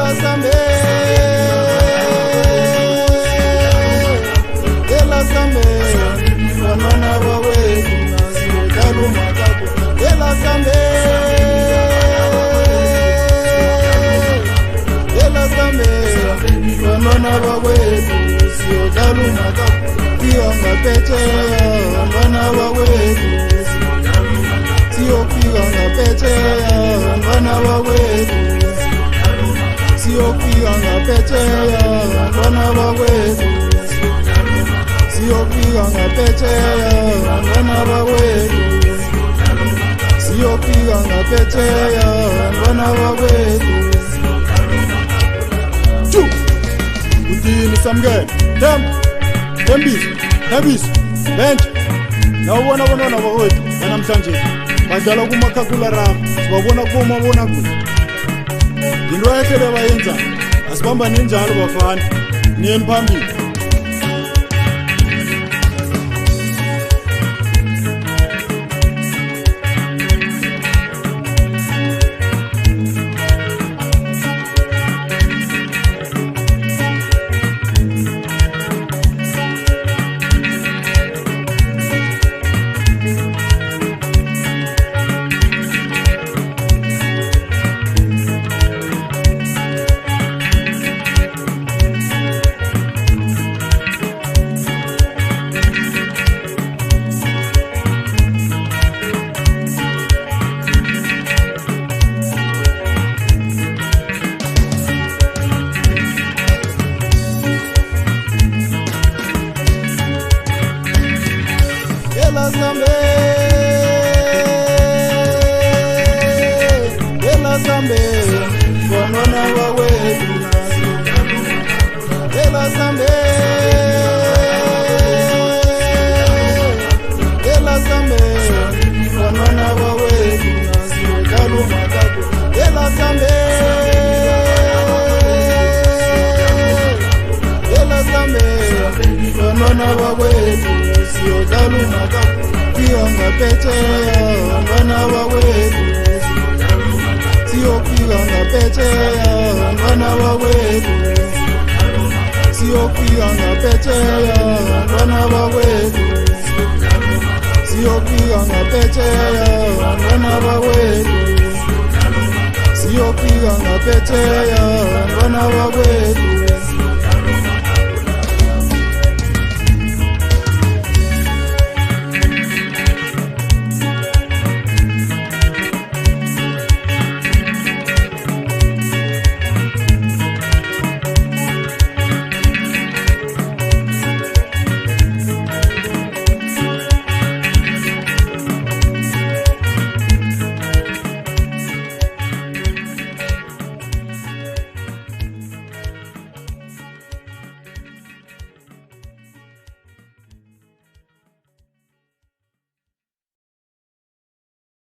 Ela Zambe, Ela Zambe, wanana wawe tunaziodalu makapo. Ela Zambe, Ela Zambe, wanana wawe tunaziodalu makapo. Kianga peche, wanana wawe Sio kianga peche, wanana wawe Sio kianga peche, wanana wawe Sio kianga peche, wanana wawe Sio kianga peche, wanana wawe Chu Utini samge Dem Nebis Bench Nawona wawe Namsanje badala kumakakula rap wabona kuma bona ku into yakhe bayenza asibamba ninjalo bafana niyeni phambili Ela Zambe, Ela Zambe, wanana wawe Ela Zambe, Ela Zambe, wanana wawe tunaziodalu makapo. Ela Zambe, Ela Zambe, wanana wawe tunaziodalu makapo. Kianga peche, wanana wawe Sio kianga peche, wanana wawe Sio kianga peche, wanana wawe Sio kianga peche, wanana wawe Sio kianga peche, wanana wawe